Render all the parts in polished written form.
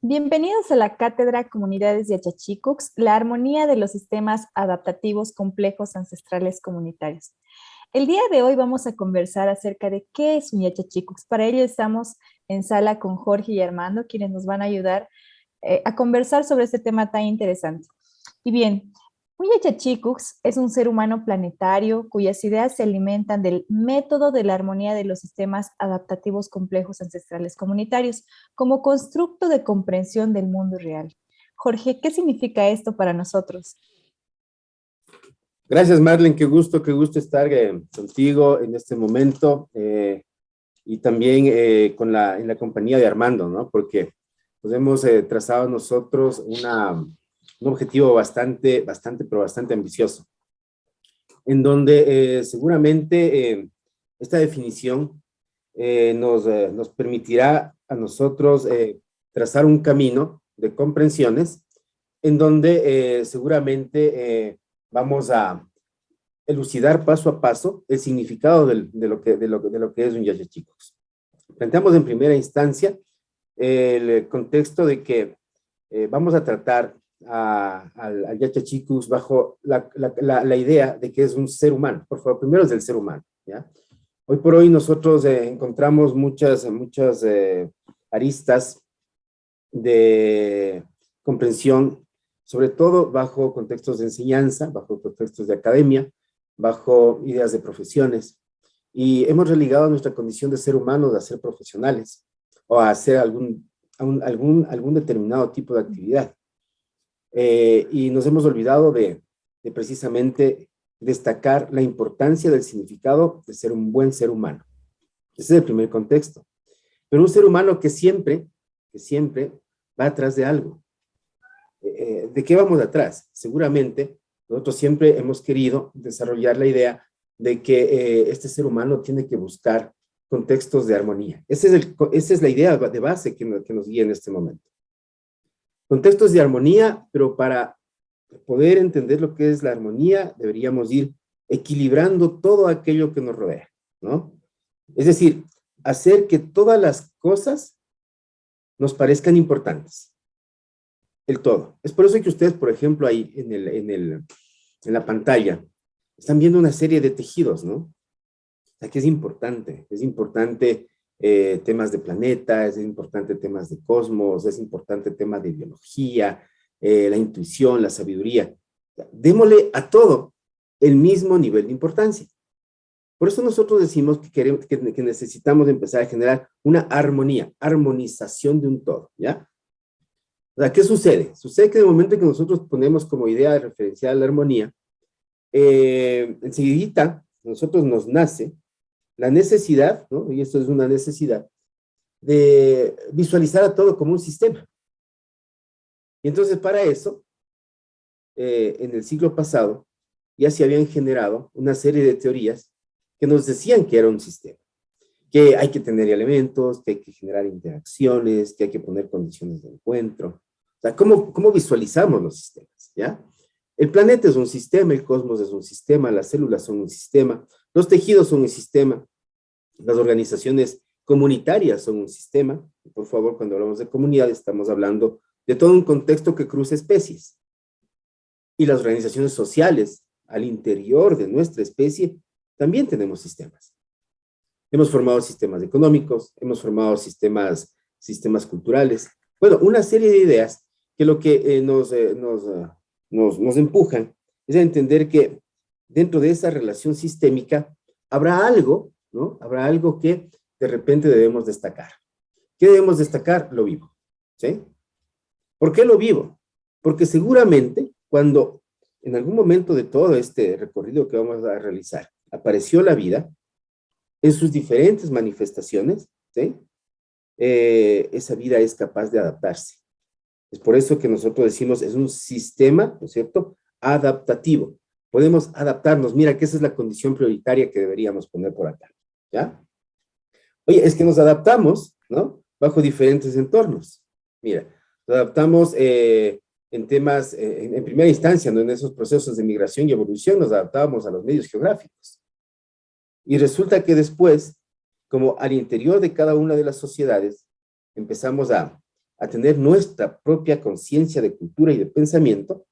Bienvenidos a la Cátedra Comunidades de Achachicux, la armonía de los sistemas adaptativos complejos ancestrales comunitarios. El día de hoy vamos a conversar acerca de qué es un Yachachicux. Para ello estamos en sala con Jorge y Armando, quienes nos van a ayudar a conversar sobre este tema tan interesante. Y bien, un Yachachicux es un ser humano planetario cuyas ideas se alimentan del método de la armonía de los sistemas adaptativos complejos ancestrales comunitarios como constructo de comprensión del mundo real. Jorge, ¿qué significa esto para nosotros? Gracias, Marlene, qué gusto estar contigo en este momento y también en la compañía de Armando, ¿no? Porque pues hemos trazado nosotros un objetivo pero bastante ambicioso, en donde seguramente esta definición nos permitirá a nosotros trazar un camino de comprensiones en donde seguramente vamos a elucidar paso a paso el significado de lo que es un Yachachicux. Planteamos en primera instancia el contexto de que vamos a tratar al Yachachicux bajo la idea de que es un ser humano. Por favor, primero es del ser humano, ¿ya? Hoy por hoy nosotros encontramos muchas aristas de comprensión, sobre todo bajo contextos de enseñanza, bajo contextos de academia, bajo ideas de profesiones. Y hemos relegado nuestra condición de ser humanos a ser profesionales o a hacer algún determinado tipo de actividad. Y nos hemos olvidado de precisamente destacar la importancia del significado de ser un buen ser humano. Ese es el primer contexto. Pero un ser humano que siempre va atrás de algo. ¿De qué vamos atrás? Seguramente nosotros siempre hemos querido desarrollar la idea de que este ser humano tiene que buscar contextos de armonía. Esa es la idea de base que nos guía en este momento. Contextos de armonía, pero para poder entender lo que es la armonía, deberíamos ir equilibrando todo aquello que nos rodea, ¿no? Es decir, hacer que todas las cosas nos parezcan importantes. El todo. Es por eso que ustedes, por ejemplo, ahí en la pantalla, están viendo una serie de tejidos, ¿no? O sea, que es importante temas de planeta, es importante temas de cosmos, es importante temas de biología, la intuición, la sabiduría. Démosle a todo el mismo nivel de importancia. Por eso nosotros decimos que necesitamos empezar a generar una armonía, armonización de un todo, ¿ya? O sea, ¿qué sucede? Sucede que en el momento en que nosotros ponemos como idea de referencial la armonía, enseguidita a nosotros nos nace la necesidad, ¿no? Y esto es una necesidad, de visualizar a todo como un sistema. Y entonces para eso, en el siglo pasado, ya se habían generado una serie de teorías que nos decían que era un sistema, que hay que tener elementos, que hay que generar interacciones, que hay que poner condiciones de encuentro. O sea, ¿cómo visualizamos los sistemas? ¿Ya? El planeta es un sistema, el cosmos es un sistema, las células son un sistema, los tejidos son un sistema, las organizaciones comunitarias son un sistema. Por favor, cuando hablamos de comunidad, estamos hablando de todo un contexto que cruza especies. Y las organizaciones sociales, al interior de nuestra especie, también tenemos sistemas. Hemos formado sistemas económicos, hemos formado sistemas culturales. Bueno, una serie de ideas que lo que nos empujan es a entender que dentro de esa relación sistémica habrá algo, ¿no? Habrá algo que de repente debemos destacar. ¿Qué debemos destacar? Lo vivo, ¿sí? ¿Por qué lo vivo? Porque seguramente cuando en algún momento de todo este recorrido que vamos a realizar apareció la vida en sus diferentes manifestaciones, ¿sí? Esa vida es capaz de adaptarse. Es por eso que nosotros decimos, es un sistema, ¿no es cierto?, adaptativo. Podemos adaptarnos. Mira que esa es la condición prioritaria que deberíamos poner por acá, ¿ya? Oye, es que nos adaptamos, ¿no?, bajo diferentes entornos. Mira, nos adaptamos en temas, en primera instancia, ¿no?, en esos procesos de migración y evolución, nos adaptábamos a los medios geográficos. Y resulta que después, como al interior de cada una de las sociedades, empezamos a a tener nuestra propia conciencia de cultura y de pensamiento,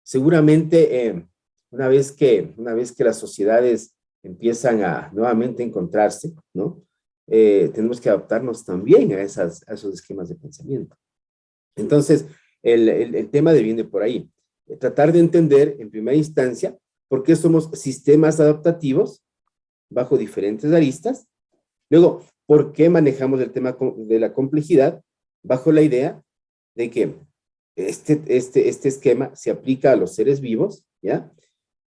seguramente una vez que las sociedades empiezan a nuevamente encontrarse, ¿no? Tenemos que adaptarnos también a esos esquemas de pensamiento. Entonces, el tema viene por ahí. Tratar de entender en primera instancia por qué somos sistemas adaptativos bajo diferentes aristas. Luego, por qué manejamos el tema de la complejidad bajo la idea de que este esquema se aplica a los seres vivos, ¿ya?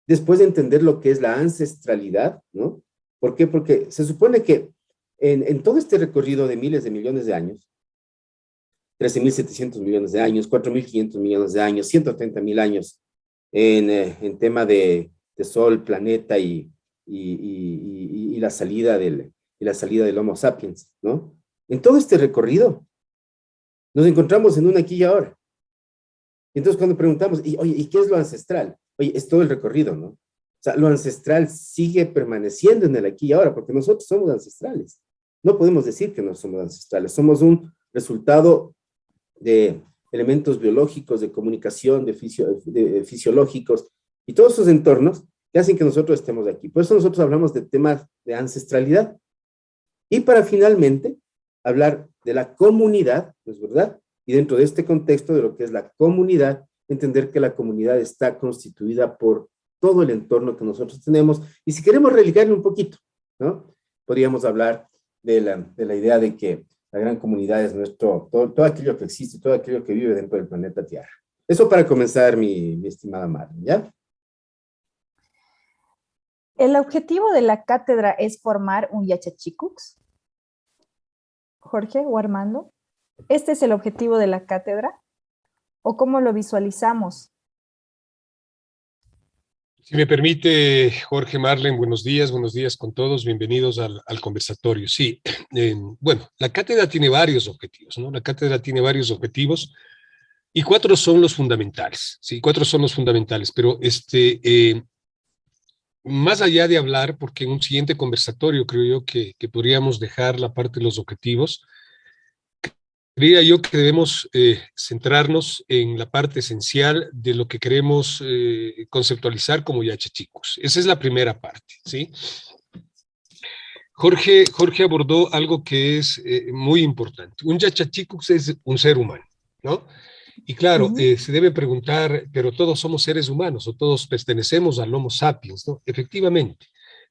Después de entender lo que es la ancestralidad, ¿no? ¿Por qué? Porque se supone que en todo este recorrido de miles de millones de años, 13.700 millones de años, 4.500 millones de años, 130.000 años en tema de Sol, planeta y la salida del Homo sapiens, ¿no? En todo este recorrido nos encontramos en un aquí y ahora. Entonces cuando preguntamos, oye, ¿y qué es lo ancestral? Oye, es todo el recorrido, ¿no? O sea, lo ancestral sigue permaneciendo en el aquí y ahora, porque nosotros somos ancestrales. No podemos decir que no somos ancestrales, somos un resultado de elementos biológicos, de comunicación, de fisiológicos, y todos esos entornos que hacen que nosotros estemos aquí. Por eso nosotros hablamos de temas de ancestralidad. Y para finalmente hablar de la comunidad, ¿no es verdad? Y dentro de este contexto de lo que es la comunidad, entender que la comunidad está constituida por todo el entorno que nosotros tenemos. Y si queremos religarle un poquito, ¿no? Podríamos hablar de la idea de que la gran comunidad es todo aquello que existe, todo aquello que vive dentro del planeta Tierra. Eso para comenzar, mi estimada Marlene, ¿ya? ¿El objetivo de la cátedra es formar un Yachachikucs? Jorge o Armando, ¿este es el objetivo de la cátedra? ¿O cómo lo visualizamos? Si me permite, Jorge, Marlene, buenos días con todos, bienvenidos al conversatorio. Sí, bueno, la cátedra tiene varios objetivos, ¿no? La cátedra tiene varios objetivos y 4 son los fundamentales, ¿sí? 4 son los fundamentales, pero más allá de hablar, porque en un siguiente conversatorio creo yo que podríamos dejar la parte de los objetivos, creía yo que debemos centrarnos en la parte esencial de lo que queremos conceptualizar como Yachachikucs. Esa es la primera parte, ¿sí? Jorge abordó algo que es muy importante. Un Yachachikucs es un ser humano, ¿no? Y claro, se debe preguntar, ¿pero todos somos seres humanos o todos pertenecemos al Homo sapiens, ¿no? Efectivamente.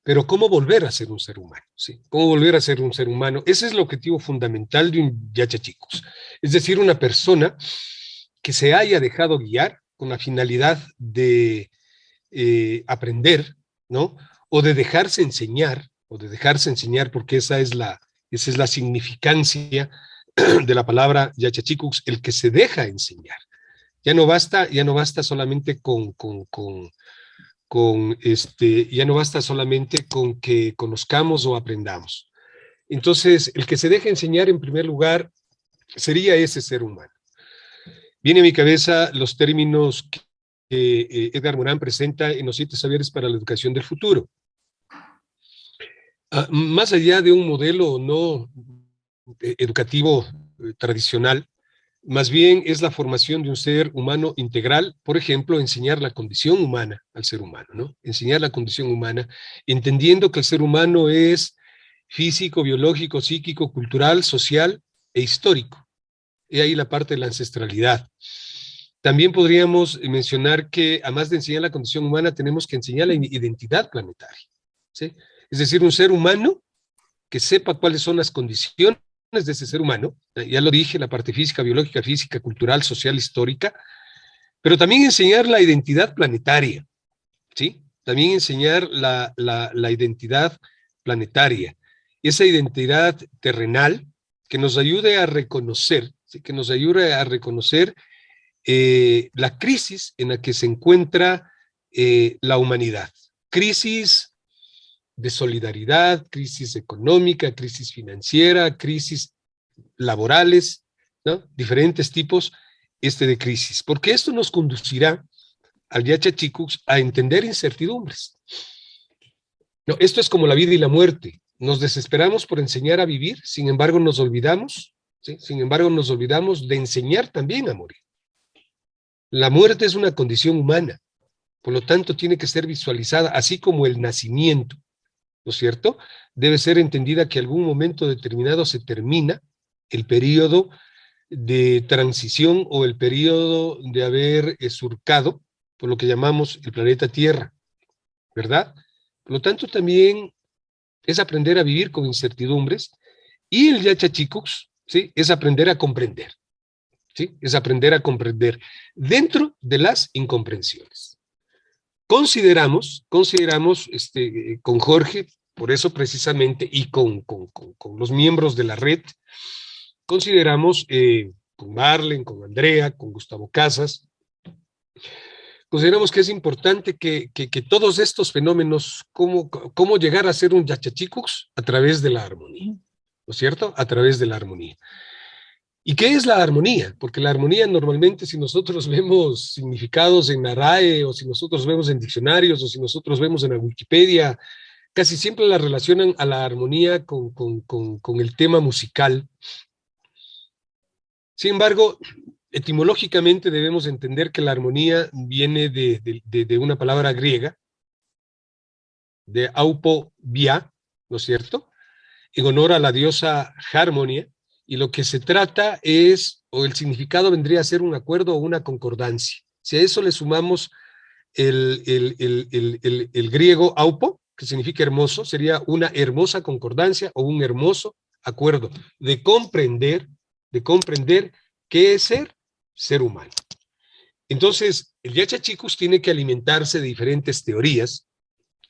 Pero ¿cómo volver a ser un ser humano? ¿Sí? ¿Cómo volver a ser un ser humano? Ese es el objetivo fundamental de un Yachachikucs. Es decir, una persona que se haya dejado guiar con la finalidad de aprender, ¿no? O de dejarse enseñar, porque esa es la significancia de la palabra Yachachikucs, el que se deja enseñar. Ya no basta solamente ya no basta solamente con que conozcamos o aprendamos. Entonces, el que se deja enseñar en primer lugar sería ese ser humano. Viene a mi cabeza los términos que Edgar Morin presenta en los 7 saberes para la educación del futuro. Más allá de un modelo no educativo tradicional, más bien es la formación de un ser humano integral, por ejemplo, enseñar la condición humana al ser humano, ¿no? Enseñar la condición humana, entendiendo que el ser humano es físico, biológico, psíquico, cultural, social e histórico. Y ahí la parte de la ancestralidad. También podríamos mencionar que, además de enseñar la condición humana, tenemos que enseñar la identidad planetaria, ¿sí? Es decir, un ser humano que sepa cuáles son las condiciones de ese ser humano, ya lo dije, la parte física, cultural, social, histórica, pero también enseñar la identidad planetaria, ¿sí? También enseñar la identidad planetaria, esa identidad terrenal que nos ayude a reconocer, ¿sí? Que nos ayude a reconocer la crisis en la que se encuentra la humanidad. Crisis de solidaridad, crisis económica, crisis financiera, crisis laborales, ¿no? Diferentes tipos de crisis, porque esto nos conducirá al Yachachikucs a entender incertidumbres. No, esto es como la vida y la muerte. Nos desesperamos por enseñar a vivir, sin embargo nos olvidamos ¿sí? Sin embargo, nos olvidamos de enseñar también a morir. La muerte es una condición humana, por lo tanto tiene que ser visualizada, así como el nacimiento, ¿no es cierto? Debe ser entendida que algún momento determinado se termina el periodo de transición o el periodo de haber surcado por lo que llamamos el planeta Tierra, ¿verdad? Por lo tanto, también es aprender a vivir con incertidumbres y el Yachachikucs, ¿sí? Es aprender a comprender, ¿sí? Es aprender a comprender dentro de las incomprensiones. Consideramos con Jorge, por eso precisamente, y con los miembros de la red, consideramos con Marlen, con Andrea, con Gustavo Casas, consideramos que es importante que todos estos fenómenos, cómo llegar a ser un Yachachikucs a través de la armonía, ¿no es cierto? A través de la armonía. ¿Y qué es la armonía? Porque la armonía normalmente, si nosotros vemos significados en la RAE, o si nosotros vemos en diccionarios, o si nosotros vemos en la Wikipedia, casi siempre la relacionan a la armonía con el tema musical. Sin embargo, etimológicamente debemos entender que la armonía viene de una palabra griega, de aupobia, ¿no es cierto? En honor a la diosa Harmonia, y lo que se trata es, o el significado vendría a ser un acuerdo o una concordancia. Si a eso le sumamos el griego aupo, que significa hermoso, sería una hermosa concordancia o un hermoso acuerdo de comprender qué es ser humano. Entonces, el Yachachikucs tiene que alimentarse de diferentes teorías,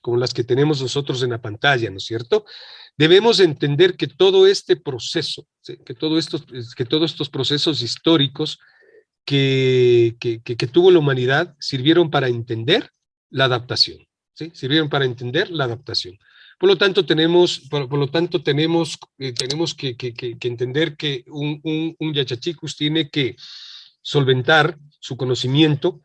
como las que tenemos nosotros en la pantalla, ¿no es cierto? Debemos entender que todo este proceso, ¿sí? que todos estos procesos históricos que tuvo la humanidad sirvieron para entender la adaptación, ¿sí? Sirvieron para entender la adaptación. Por lo tanto, tenemos que entender que un Yachachikucs tiene que solventar su conocimiento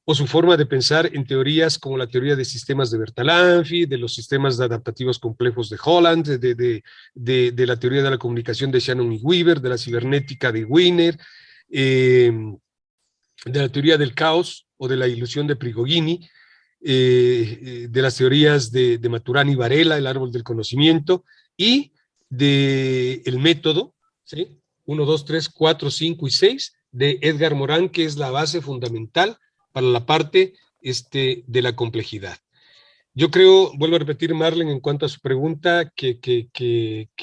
o su forma de pensar en teorías como la teoría de sistemas de Bertalanffy, de los sistemas adaptativos complejos de Holland, de la teoría de la comunicación de Shannon y Weaver, de la cibernética de Wiener, de la teoría del caos o de la ilusión de Prigogini, de las teorías de Maturana y Varela, el árbol del conocimiento, y del método, ¿sí? 1, 2, 3, 4, 5 y 6, de Edgar Morin, que es la base fundamental para la parte de la complejidad. Yo creo, vuelvo a repetir, Marlen, en cuanto a su pregunta, que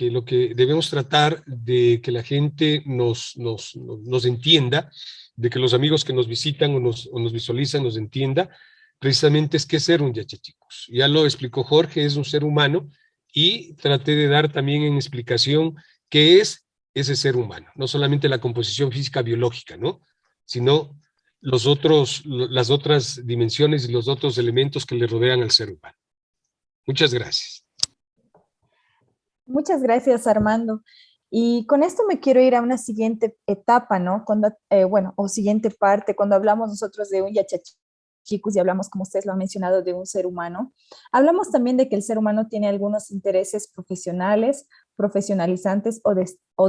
lo que debemos tratar de que la gente nos entienda, de que los amigos que nos visitan o nos visualizan nos entienda, precisamente es qué es ser un Yachachikucs. Ya lo explicó Jorge, es un ser humano, y traté de dar también en explicación qué es ese ser humano, no solamente la composición física biológica, ¿no? Sino las otras dimensiones y los otros elementos que le rodean al ser humano. Muchas gracias. Muchas gracias, Armando. Y con esto me quiero ir a una siguiente etapa, ¿no? Cuando, o siguiente parte, cuando hablamos nosotros de un Yachachikucs y hablamos, como ustedes lo han mencionado, de un ser humano, hablamos también de que el ser humano tiene algunos intereses profesionales, profesionalizantes o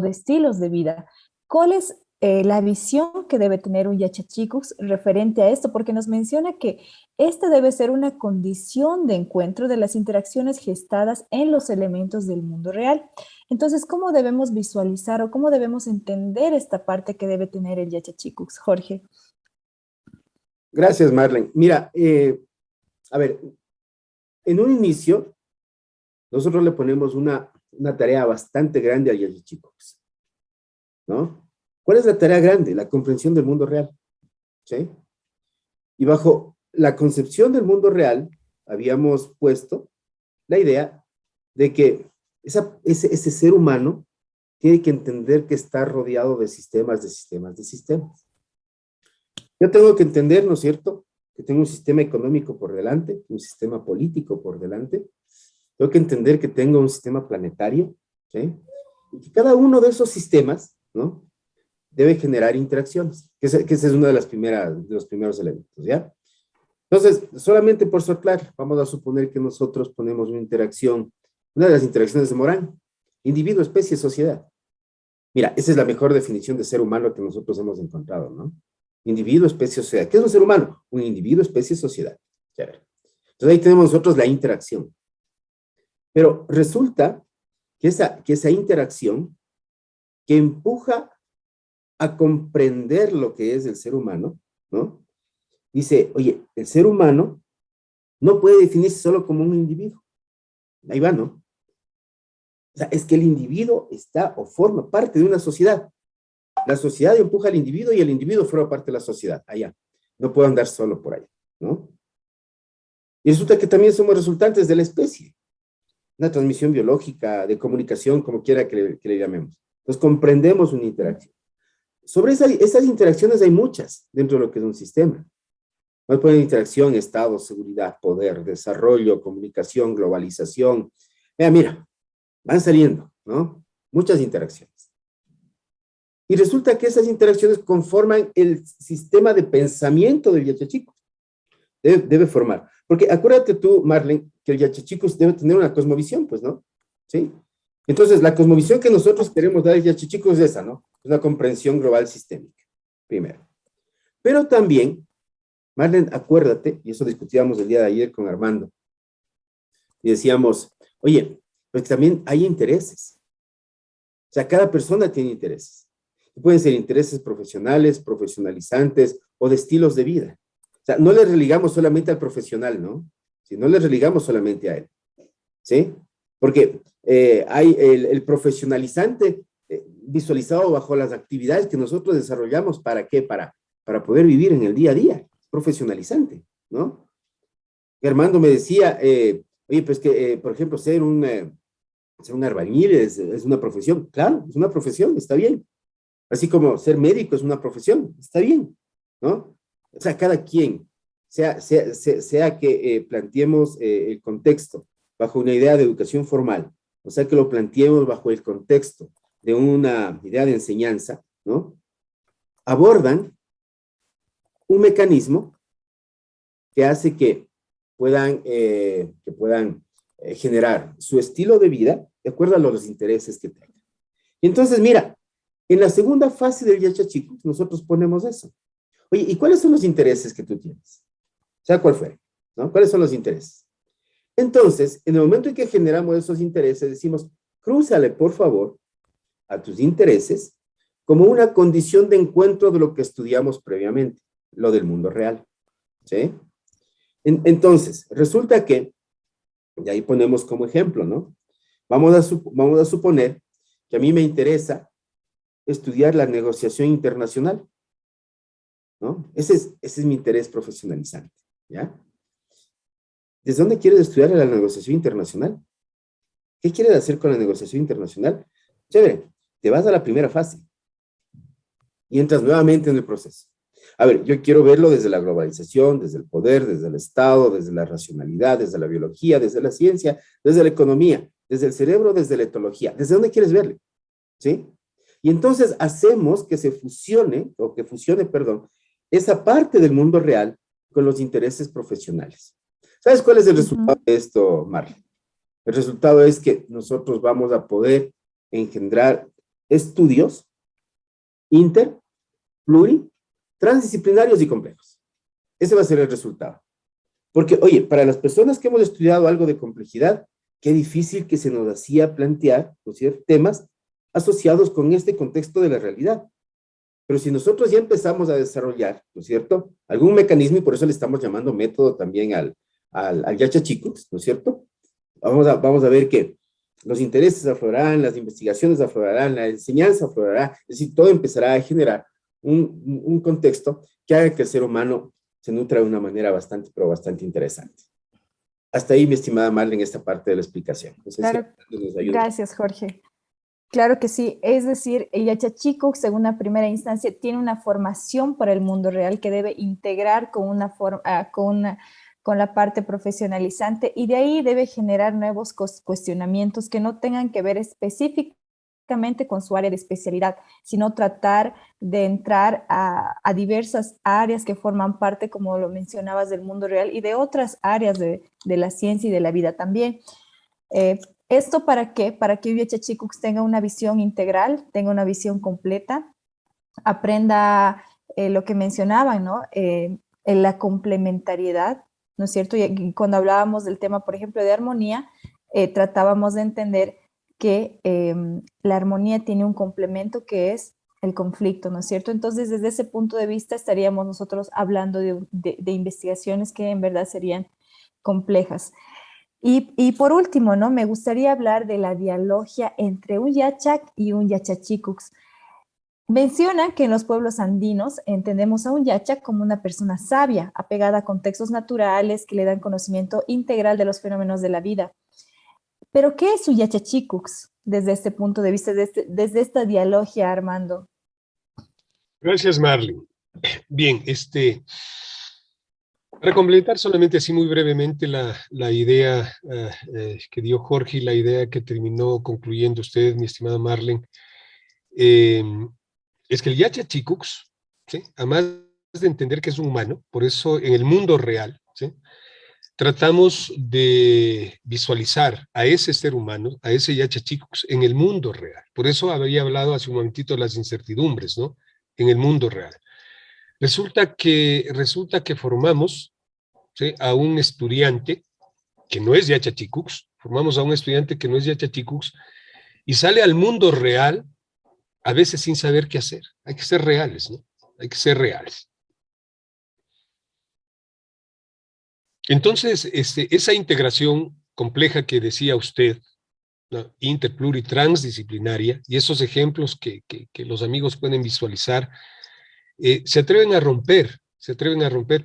de estilos de vida. ¿Cuál es la visión que debe tener un Yachachikucs referente a esto? Porque nos menciona que esta debe ser una condición de encuentro de las interacciones gestadas en los elementos del mundo real. Entonces, ¿cómo debemos visualizar o cómo debemos entender esta parte que debe tener el Yachachikucs? Jorge. Gracias, Marlen. Mira, a ver, en un inicio, nosotros le ponemos una tarea bastante grande al Yachachikucs, ¿no? ¿Cuál es la tarea grande? La comprensión del mundo real, ¿sí? Y bajo la concepción del mundo real, habíamos puesto la idea de que ese ser humano tiene que entender que está rodeado de sistemas, de sistemas, de sistemas. Yo tengo que entender, ¿no es cierto?, que tengo un sistema económico por delante, un sistema político por delante. Tengo que entender que tengo un sistema planetario, ¿sí? Y que cada uno de esos sistemas, ¿no?, debe generar interacciones, que ese es uno de los primeros elementos, ¿ya? Entonces, solamente por soplar, vamos a suponer que nosotros ponemos una interacción, una de las interacciones de Morin, individuo, especie, sociedad. Mira, esa es la mejor definición de ser humano que nosotros hemos encontrado, ¿no? Individuo, especie, sociedad. ¿Qué es un ser humano? Un individuo, especie, sociedad. Chévere. Entonces ahí tenemos nosotros la interacción. Pero resulta que esa interacción que empuja a comprender lo que es el ser humano, ¿no? Dice, oye, el ser humano no puede definirse solo como un individuo. Ahí va, ¿no? O sea, es que el individuo está o forma parte de una sociedad. La sociedad empuja al individuo y el individuo forma parte de la sociedad. Allá. No puedo andar solo por allá, ¿no? Y resulta que también somos resultantes de la especie. Una transmisión biológica, de comunicación, como quiera que le llamemos. Entonces comprendemos una interacción. Sobre esas interacciones hay muchas dentro de lo que es un sistema. Vamos a poner interacción, estado, seguridad, poder, desarrollo, comunicación, globalización. Mira, van saliendo, ¿no? Muchas interacciones. Y resulta que esas interacciones conforman el sistema de pensamiento del Yachachico. Debe formar. Porque acuérdate tú, Marlene, que el Yachachicus debe tener una cosmovisión, pues, ¿no? ¿Sí? Entonces, la cosmovisión que nosotros queremos dar al Yachachicus es esa, ¿no? Es una comprensión global sistémica, primero. Pero también, Marlene, acuérdate, y eso discutíamos el día de ayer con Armando, y decíamos, oye, pues también hay intereses. O sea, cada persona tiene intereses. Pueden ser intereses profesionales, profesionalizantes o de estilos de vida. O sea, no le religamos solamente al profesional, ¿no? Si no le religamos solamente a él, ¿sí? Porque hay el profesionalizante visualizado bajo las actividades que nosotros desarrollamos, ¿para qué? Para poder vivir en el día a día, profesionalizante, ¿no? Y Armando me decía, oye, pues que, por ejemplo, ser un albañil es una profesión. Claro, es una profesión, está bien. Así como ser médico es una profesión, está bien, ¿no? O sea, cada quien, sea que planteemos el contexto bajo una idea de educación formal, o sea, que lo planteemos bajo el contexto de una idea de enseñanza, ¿no? Abordan un mecanismo que hace que puedan generar su estilo de vida de acuerdo a los intereses que tengan. Y entonces, mira, en la segunda fase del Yachachico, nosotros ponemos eso. Oye, ¿y cuáles son los intereses que tú tienes? Sea cual fuera, ¿no? ¿Cuáles son los intereses? Entonces, en el momento en que generamos esos intereses, decimos, crúzale, por favor, a tus intereses como una condición de encuentro de lo que estudiamos previamente, lo del mundo real, ¿sí? Entonces, resulta que, y ahí ponemos como ejemplo, ¿no? Vamos a suponer que a mí me interesa estudiar la negociación internacional, ¿no? Ese es mi interés profesionalizante, ¿ya? ¿Desde dónde quieres estudiar la negociación internacional? ¿Qué quieres hacer con la negociación internacional? Chévere, te vas a la primera fase y entras nuevamente en el proceso. A ver, yo quiero verlo desde la globalización, desde el poder, desde el Estado, desde la racionalidad, desde la biología, desde la ciencia, desde la economía, desde el cerebro, desde la etología. ¿Desde dónde quieres verlo? ¿Sí? Y entonces hacemos que se fusione, perdón, esa parte del mundo real con los intereses profesionales. ¿Sabes cuál es el resultado de esto, Marlene? El resultado es que nosotros vamos a poder engendrar estudios inter, pluri, transdisciplinarios y complejos. Ese va a ser el resultado. Porque, oye, para las personas que hemos estudiado algo de complejidad, qué difícil que se nos hacía plantear, ¿no es cierto?, temas asociados con este contexto de la realidad. Pero si nosotros ya empezamos a desarrollar, ¿no es cierto?, algún mecanismo, y por eso le estamos llamando método también al Yachachicox, ¿no es cierto? Vamos a ver que los intereses aflorarán, las investigaciones aflorarán, la enseñanza aflorará, es decir, todo empezará a generar un contexto que haga que el ser humano se nutra de una manera bastante, pero bastante interesante. Hasta ahí, mi estimada Marlene, esta parte de la explicación. No sé Claro, si nos ayuda. gracias, Jorge. Claro que sí, es decir, el Yachachicox, según una primera instancia, tiene una formación para el mundo real que debe integrar con la parte profesionalizante y de ahí debe generar nuevos cuestionamientos que no tengan que ver específicamente con su área de especialidad, sino tratar de entrar a diversas áreas que forman parte, como lo mencionabas, del mundo real y de otras áreas de la ciencia y de la vida también. ¿Esto para qué? Para que un Yachachikuks tenga una visión integral, tenga una visión completa, aprenda lo que mencionaban, ¿no? En la complementariedad, ¿no es cierto? Y cuando hablábamos del tema, por ejemplo, de armonía, tratábamos de entender que la armonía tiene un complemento que es el conflicto, ¿no es cierto? Entonces, desde ese punto de vista, estaríamos nosotros hablando de investigaciones que en verdad serían complejas. Y por último, ¿no? Me gustaría hablar de la dialogia entre un Yachak y un Yachachikuks. Menciona que en los pueblos andinos entendemos a un Yachak como una persona sabia, apegada a contextos naturales que le dan conocimiento integral de los fenómenos de la vida. Pero, ¿qué es un Yachachikuks desde este punto de vista, desde esta dialogia, Armando? Gracias, Marlene. Bien, para complementar solamente así muy brevemente la idea que dio Jorge y la idea que terminó concluyendo usted, mi estimada Marlene, eh, es que el Yachachikuks, ¿sí? Además de entender que es un humano, por eso en el mundo real, ¿sí? Tratamos de visualizar a ese ser humano, a ese Yachachikuks, en el mundo real. Por eso había hablado hace un momentito de las incertidumbres, ¿no? En el mundo real. Resulta que formamos, ¿sí? A un estudiante que no es Yachachikuks, formamos a un estudiante que no es Yachachikuks y sale al mundo real a veces sin saber qué hacer. Hay que ser reales, ¿no? Hay que ser reales. Entonces, esa integración compleja que decía usted, ¿no? Inter, pluri, transdisciplinaria, y esos ejemplos que los amigos pueden visualizar, se atreven a romper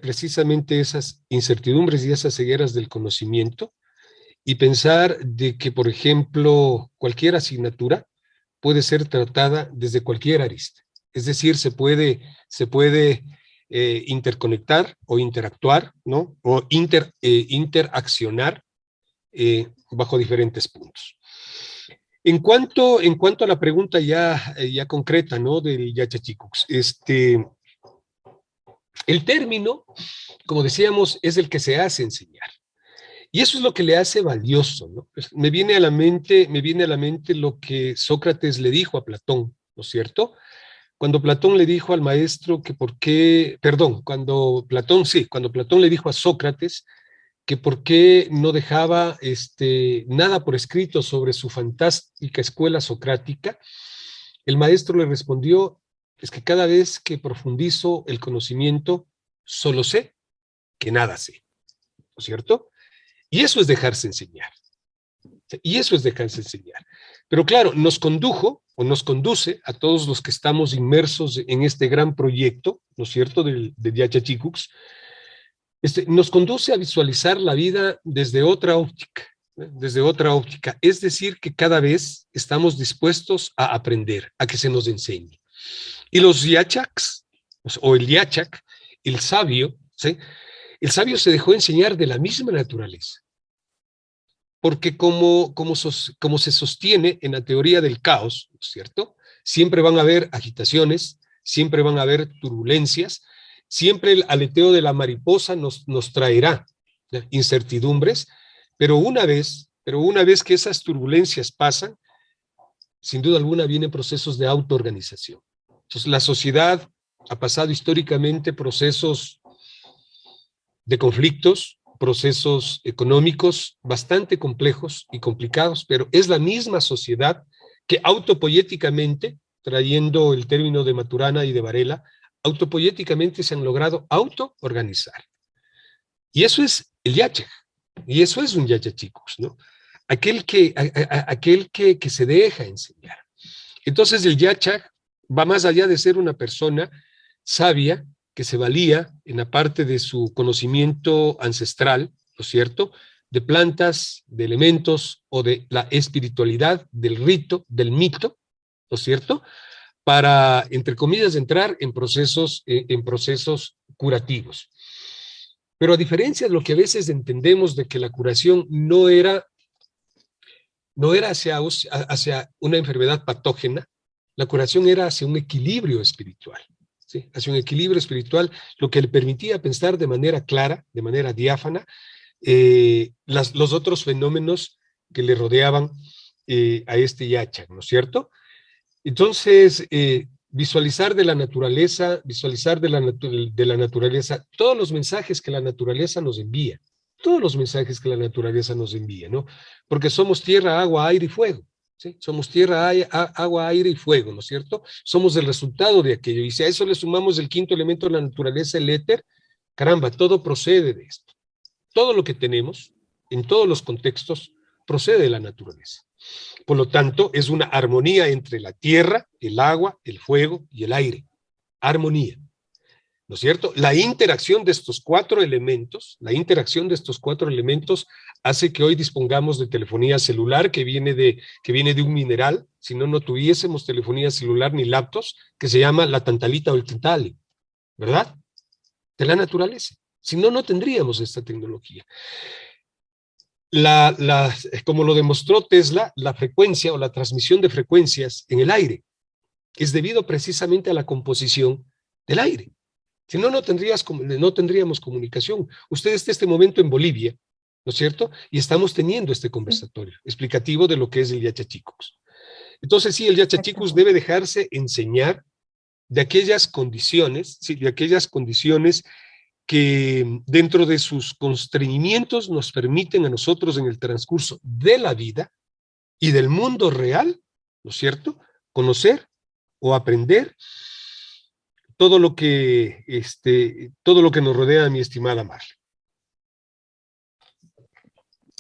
precisamente esas incertidumbres y esas cegueras del conocimiento y pensar de que, por ejemplo, cualquier asignatura puede ser tratada desde cualquier arista. Es decir, se puede interconectar o interactuar, ¿no? O interaccionar bajo diferentes puntos. En cuanto a la pregunta ya concreta, ¿no? Del Yachachikuks, el término, como decíamos, es el que se hace enseñar. Y eso es lo que le hace valioso, ¿no? Pues me viene a la mente lo que Sócrates le dijo a Platón, ¿no es cierto? Cuando Platón le dijo al maestro que por qué, perdón, cuando Platón le dijo a Sócrates que por qué no dejaba nada por escrito sobre su fantástica escuela socrática, el maestro le respondió, es que cada vez que profundizo el conocimiento, solo sé que nada sé, ¿no es cierto? Y eso es dejarse enseñar. Y eso es dejarse enseñar. Pero claro, nos condujo o nos conduce a todos los que estamos inmersos en este gran proyecto, ¿no es cierto?, de Yachachikuks, nos conduce a visualizar la vida desde otra óptica, ¿eh? Desde otra óptica. Es decir, que cada vez estamos dispuestos a aprender, a que se nos enseñe. Y los Yachaks, o el Yachak, el sabio, ¿sí? El sabio se dejó enseñar de la misma naturaleza. Porque como se sostiene en la teoría del caos, ¿cierto? Siempre van a haber agitaciones, siempre van a haber turbulencias, siempre el aleteo de la mariposa nos traerá, ¿ya?, incertidumbres, pero una vez que esas turbulencias pasan, sin duda alguna vienen procesos de autoorganización. Entonces, la sociedad ha pasado históricamente procesos de conflictos, procesos económicos bastante complejos y complicados, pero es la misma sociedad que autopoyéticamente, trayendo el término de Maturana y de Varela, autopoyéticamente se han logrado autoorganizar. Y eso es el Yachaj, y eso es un Yachachikuks, ¿no? Aquel que se deja enseñar. Entonces el Yachaj va más allá de ser una persona sabia, que se valía en la parte de su conocimiento ancestral, ¿no es cierto?, de plantas, de elementos o de la espiritualidad, del rito, del mito, ¿no es cierto?, para, entre comillas, entrar en procesos curativos. Pero a diferencia de lo que a veces entendemos de que la curación no era hacia una enfermedad patógena, la curación era hacia un equilibrio espiritual. ¿Sí? Hacia un equilibrio espiritual, lo que le permitía pensar de manera clara, de manera diáfana, los otros fenómenos que le rodeaban a este Yachak, ¿no es cierto? Entonces, visualizar de la naturaleza, todos los mensajes que la naturaleza nos envía, todos los mensajes que la naturaleza nos envía, ¿no? Porque somos tierra, agua, aire y fuego, ¿sí? Somos tierra, agua, aire y fuego, ¿no es cierto? Somos el resultado de aquello. Y si a eso le sumamos el quinto elemento de la naturaleza, el éter, caramba, todo procede de esto. Todo lo que tenemos, en todos los contextos, procede de la naturaleza. Por lo tanto, es una armonía entre la tierra, el agua, el fuego y el aire. Armonía, ¿no es cierto? La interacción de estos cuatro elementos, hace que hoy dispongamos de telefonía celular que viene de un mineral. Si no, no tuviésemos telefonía celular ni laptops, que se llama la tantalita o el tantale, ¿verdad? De la naturaleza. Si no, no tendríamos esta tecnología. Como lo demostró Tesla, la frecuencia o la transmisión de frecuencias en el aire es debido precisamente a la composición del aire. Si no, no tendríamos comunicación. Usted está en este momento en Bolivia, ¿no es cierto? Y estamos teniendo este conversatorio explicativo de lo que es el Yachachicux. Entonces, sí, el Yachachicux debe dejarse enseñar de aquellas condiciones, ¿sí? De aquellas condiciones que dentro de sus constreñimientos nos permiten a nosotros en el transcurso de la vida y del mundo real, ¿no es cierto?, conocer o aprender todo lo que nos rodea, mi estimada Marla.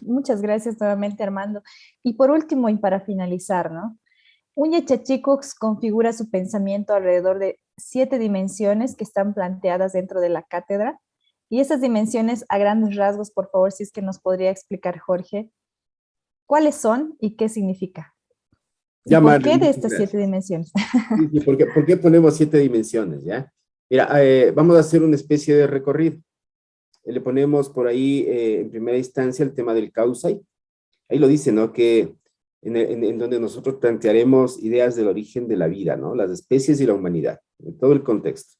Muchas gracias nuevamente, Armando. Y por último, y para finalizar, ¿no? Un Yachachicux configura su pensamiento alrededor de 7 dimensiones que están planteadas dentro de la cátedra. Y esas dimensiones, a grandes rasgos, por favor, si es que nos podría explicar Jorge, ¿cuáles son y qué significa? ¿Y Ya, por Marley, qué de muchas estas 7 gracias. dimensiones? Sí, ¿por qué ponemos 7 dimensiones, ya? Mira, vamos a hacer una especie de recorrido. Le ponemos por ahí, en primera instancia, el tema del causai. Ahí lo dice, ¿no? Que en donde nosotros plantearemos ideas del origen de la vida, ¿no? Las especies y la humanidad, en todo el contexto.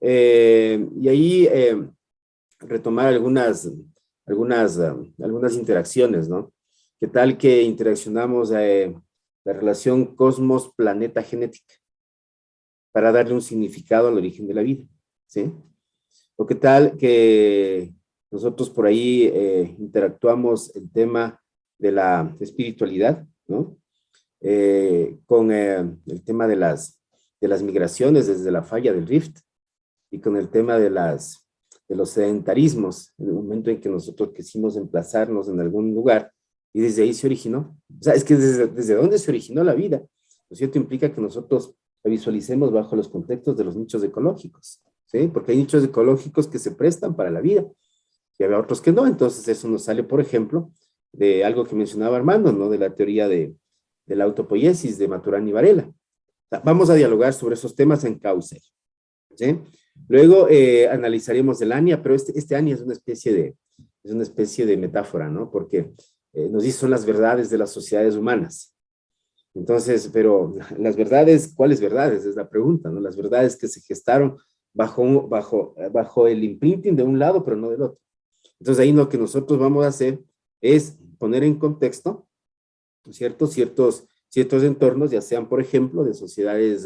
Y ahí retomar algunas interacciones, ¿no? ¿Qué tal que interaccionamos la relación cosmos-planeta genética para darle un significado al origen de la vida, ¿sí? O qué tal que nosotros por ahí interactuamos el tema de la espiritualidad, ¿no? Con el tema de las migraciones desde la falla del Rift y con el tema de los sedentarismos, en el momento en que nosotros quisimos emplazarnos en algún lugar y desde ahí se originó. O sea, es que desde dónde se originó la vida, ¿no es cierto? Implica que nosotros la visualicemos bajo los contextos de los nichos ecológicos, ¿sí? Porque hay nichos ecológicos que se prestan para la vida y hay otros que no. Entonces eso nos sale, por ejemplo, de algo que mencionaba Armando, ¿no? De la teoría de la autopoiesis de Maturana y Varela. O sea, vamos a dialogar sobre esos temas en Cauce, ¿sí? Luego analizaremos el ANIA, pero este ANIA es una especie de metáfora, ¿no? Porque nos dice son las verdades de las sociedades humanas. Entonces, pero las verdades, ¿cuáles verdades? Es la pregunta, ¿no? Las verdades que se gestaron bajo el imprinting de un lado, pero no del otro. Entonces ahí lo que nosotros vamos a hacer es poner en contexto, ¿no es cierto?, ciertos entornos, ya sean, por ejemplo, de sociedades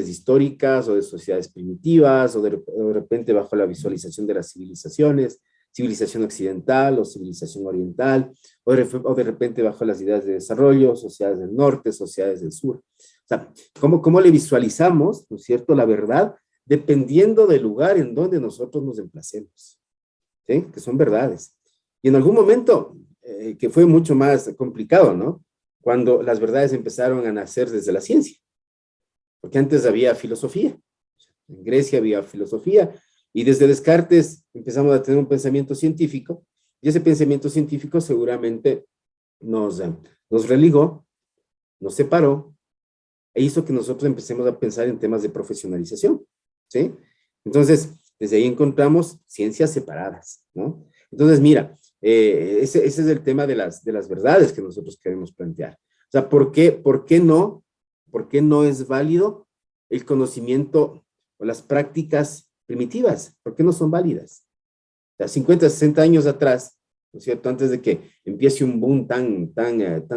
históricas o de sociedades primitivas o de repente bajo la visualización de las civilizaciones, civilización occidental o civilización oriental, o de repente bajo las ideas de desarrollo, sociedades del norte, sociedades del sur. O sea, ¿cómo le visualizamos, ¿no es cierto?, la verdad, dependiendo del lugar en donde nosotros nos emplacemos, ¿sí? Que son verdades. Y en algún momento, que fue mucho más complicado, ¿no? Cuando las verdades empezaron a nacer desde la ciencia. Porque antes había filosofía. En Grecia había filosofía. Y desde Descartes empezamos a tener un pensamiento científico. Y ese pensamiento científico seguramente nos religó, nos separó, e hizo que nosotros empecemos a pensar en temas de profesionalización, ¿sí? Entonces, desde ahí encontramos ciencias separadas, ¿no? Entonces, mira, ese es el tema de las verdades que nosotros queremos plantear. O sea, ¿por qué no es válido el conocimiento o las prácticas primitivas? ¿Por qué no son válidas? O sea, 50, 60 años atrás, ¿no es cierto? Antes de que empiece un boom tan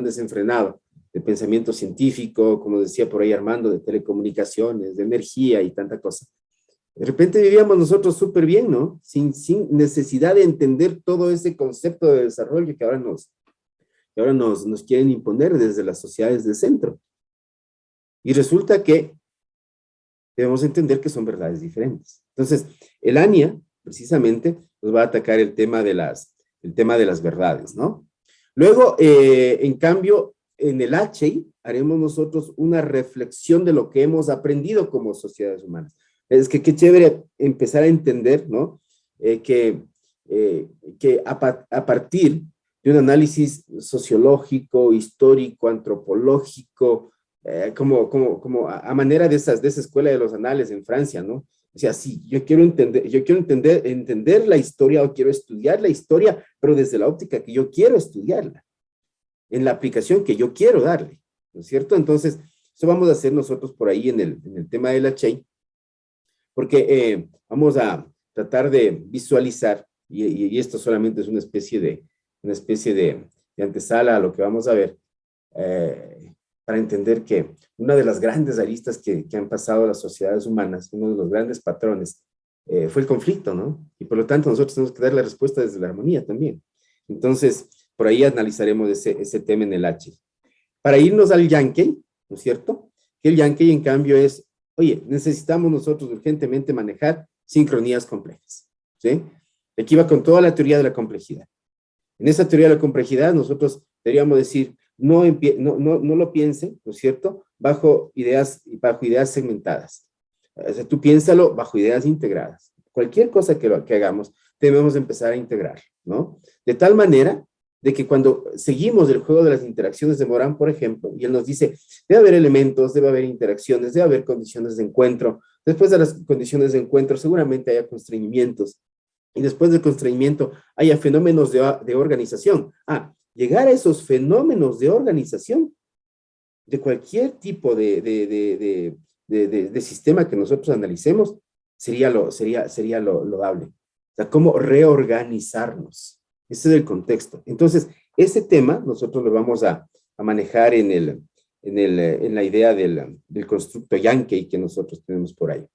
desenfrenado de pensamiento científico, como decía por ahí Armando, de telecomunicaciones, de energía y tanta cosa. De repente vivíamos nosotros súper bien, ¿no? Sin necesidad de entender todo ese concepto de desarrollo que ahora nos quieren imponer desde las sociedades de centro. Y resulta que debemos entender que son verdades diferentes. Entonces, el ANIA, precisamente, nos va a atacar el tema de las verdades, ¿no? Luego, en cambio, en el HI haremos nosotros una reflexión de lo que hemos aprendido como sociedades humanas. Es que qué chévere empezar a entender, ¿no? Que a partir de un análisis sociológico, histórico, antropológico, como a manera de esa escuela de los anales en Francia, ¿no? O sea, sí, yo quiero entender la historia o quiero estudiar la historia, pero desde la óptica que yo quiero estudiarla, en la aplicación que yo quiero darle, ¿no es cierto? Entonces, eso vamos a hacer nosotros por ahí en el tema de la chain, porque vamos a tratar de visualizar, y esto solamente es una especie de antesala a lo que vamos a ver, para entender que una de las grandes aristas que han pasado a las sociedades humanas, uno de los grandes patrones, fue el conflicto, ¿no? Y por lo tanto nosotros tenemos que dar la respuesta desde la armonía también. Entonces, por ahí analizaremos ese tema en el H. Para irnos al Yankee, ¿no es cierto? Que el Yankee, en cambio, es, oye, necesitamos nosotros urgentemente manejar sincronías complejas, ¿sí? Aquí va con toda la teoría de la complejidad. En esa teoría de la complejidad, nosotros deberíamos decir, no lo piensen, ¿no es cierto?, bajo ideas segmentadas. O sea, tú piénsalo bajo ideas integradas. Cualquier cosa que hagamos, debemos empezar a integrar, ¿no? De tal manera de que cuando seguimos el juego de las interacciones de Morán, por ejemplo, y él nos dice, debe haber elementos, debe haber interacciones, debe haber condiciones de encuentro. Después de las condiciones de encuentro, seguramente haya constreñimientos. Y después del constreñimiento, haya fenómenos de organización. Llegar a esos fenómenos de organización de cualquier tipo de sistema que nosotros analicemos sería lo loable. O sea, cómo reorganizarnos. Ese es el contexto. Entonces, ese tema nosotros lo vamos a manejar en la idea del constructo Yankee que nosotros tenemos por ahí.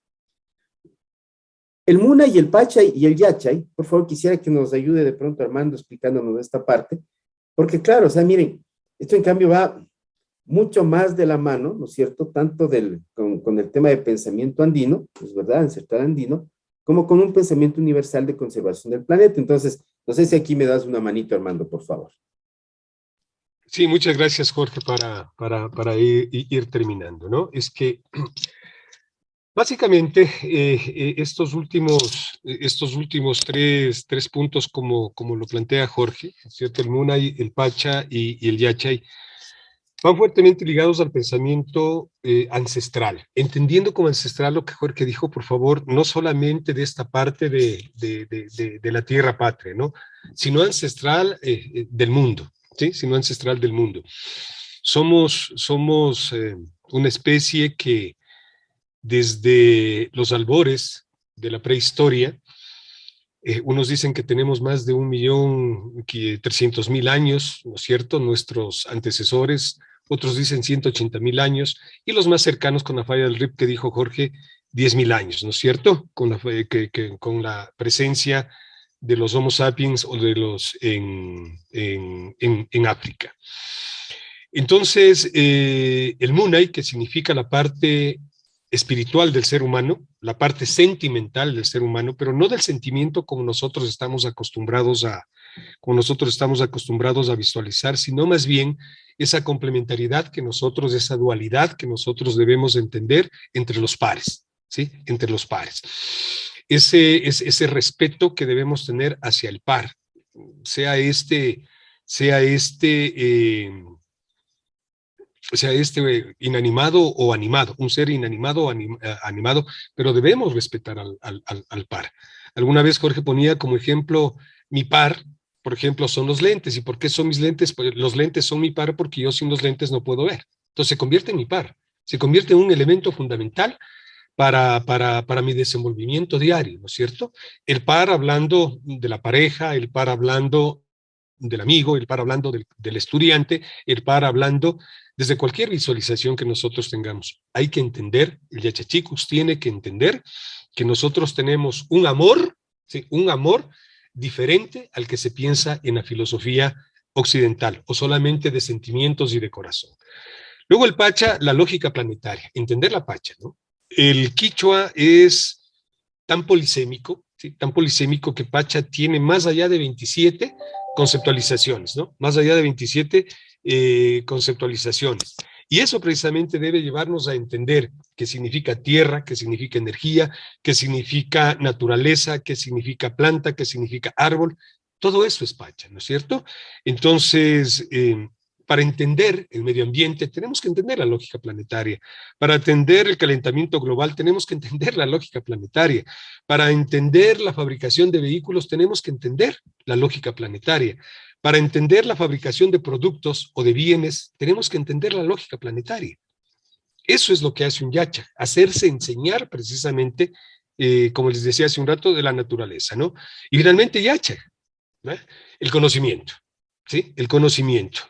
El Muna y el Pachay y el Yachay, por favor, quisiera que nos ayude de pronto Armando explicándonos esta parte, porque claro, o sea, miren, esto en cambio va mucho más de la mano, ¿no es cierto?, tanto con el tema de pensamiento andino, es verdad, ancestral andino, como con un pensamiento universal de conservación del planeta. Entonces, no sé si aquí me das una manito, Armando, por favor. Sí, muchas gracias, Jorge, para ir terminando, ¿no? Es que básicamente estos últimos tres puntos, como lo plantea Jorge, ¿cierto? El Munay, el Pacha y el Yachay, van fuertemente ligados al pensamiento ancestral, entendiendo como ancestral lo que Jorge dijo, por favor, no solamente de esta parte de la tierra patria, ¿no? Sino ancestral del mundo, ¿sí? Sino ancestral del mundo. Somos una especie que desde los albores de la prehistoria, unos dicen que tenemos más de 1.300.000 años, ¿no es cierto?, nuestros antecesores, otros dicen 180.000 años, y los más cercanos con la falla del Rip que dijo Jorge, 10.000 años, ¿no es cierto?, con la presencia de los Homo sapiens o de los en África. Entonces, el Munay, que significa la parte espiritual del ser humano, la parte sentimental del ser humano, pero no del sentimiento como nosotros estamos acostumbrados a visualizar, sino más bien esa complementariedad que nosotros, esa dualidad que nosotros debemos entender entre los pares, ¿sí? Entre los pares. Ese respeto que debemos tener hacia el par, sea este inanimado o animado, un ser inanimado o animado, pero debemos respetar al par. Alguna vez Jorge ponía como ejemplo, mi par, por ejemplo, son los lentes. ¿Y por qué son mis lentes? Pues los lentes son mi par porque yo sin los lentes no puedo ver. Entonces se convierte en mi par, se convierte en un elemento fundamental para mi desenvolvimiento diario, ¿no es cierto? El par hablando de la pareja, el par hablando del amigo, el par hablando del estudiante, el par hablando desde cualquier visualización que nosotros tengamos. Hay que entender, el Yachachikucs tiene que entender que nosotros tenemos un amor, ¿sí? Un amor diferente al que se piensa en la filosofía occidental, o solamente de sentimientos y de corazón. Luego el Pacha, la lógica planetaria, entender la Pacha, ¿no? El Quichua es tan polisémico, ¿sí? Tan polisémico que Pacha tiene más allá de 27 conceptualizaciones, ¿no? Más allá de 27 conceptualizaciones. Y eso precisamente debe llevarnos a entender qué significa tierra, qué significa energía, qué significa naturaleza, qué significa planta, qué significa árbol. Todo eso es Pacha, ¿no es cierto? Entonces, para entender el medio ambiente tenemos que entender la lógica planetaria. Para entender el calentamiento global tenemos que entender la lógica planetaria. Para entender la fabricación de vehículos tenemos que entender la lógica planetaria. Para entender la fabricación de productos o de bienes tenemos que entender la lógica planetaria. Eso es lo que hace un yacha, hacerse enseñar precisamente, como les decía hace un rato, de la naturaleza, ¿no? Y finalmente yacha, ¿no? El conocimiento. ¿Sí? El conocimiento,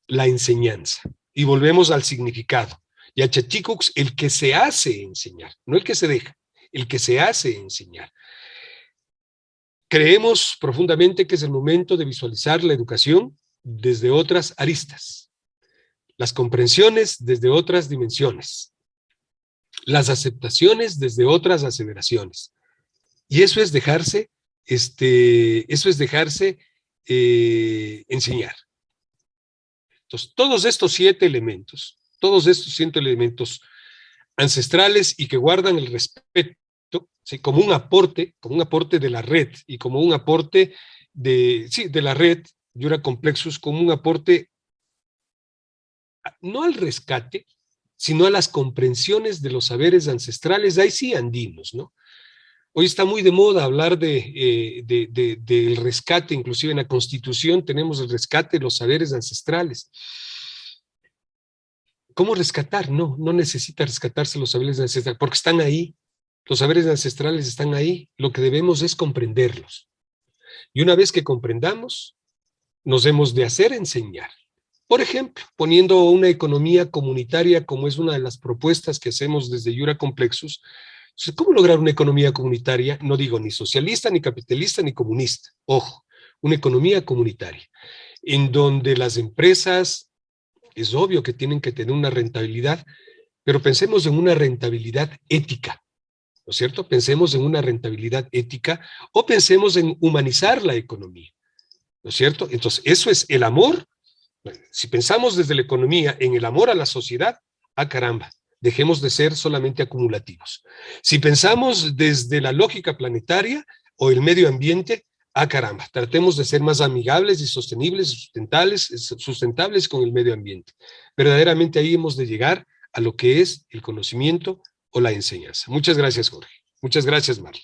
la enseñanza. Y volvemos al significado. Yachachikucs, el que se hace enseñar, no el que se deja, el que se hace enseñar. Creemos profundamente que es el momento de visualizar la educación desde otras aristas, las comprensiones desde otras dimensiones, las aceptaciones desde otras aseveraciones. Y eso es dejarse, enseñar. Entonces, todos estos 7 elementos ancestrales y que guardan el respeto, ¿sí? Como un aporte de la red y como un aporte de la red Jura Complexus, como un aporte no al rescate, sino a las comprensiones de los saberes ancestrales, ahí sí andinos, ¿no? Hoy está muy de moda hablar del rescate, inclusive en la Constitución tenemos el rescate de los saberes ancestrales. ¿Cómo rescatar? No necesita rescatarse los saberes ancestrales, porque están ahí, los saberes ancestrales están ahí, lo que debemos es comprenderlos. Y una vez que comprendamos, nos hemos de hacer enseñar. Por ejemplo, poniendo una economía comunitaria como es una de las propuestas que hacemos desde Jura Complexus. ¿Cómo lograr una economía comunitaria? No digo ni socialista, ni capitalista, ni comunista. Ojo, una economía comunitaria, en donde las empresas, es obvio que tienen que tener una rentabilidad, pero pensemos en una rentabilidad ética, ¿no es cierto? Pensemos en una rentabilidad ética o pensemos en humanizar la economía, ¿no es cierto? Entonces, eso es el amor. Si pensamos desde la economía en el amor a la sociedad, caramba, dejemos de ser solamente acumulativos. Si pensamos desde la lógica planetaria o el medio ambiente, caramba, tratemos de ser más amigables y sostenibles y sustentables con el medio ambiente. Verdaderamente ahí hemos de llegar a lo que es el conocimiento o la enseñanza. Muchas gracias, Jorge. Muchas gracias, Marley.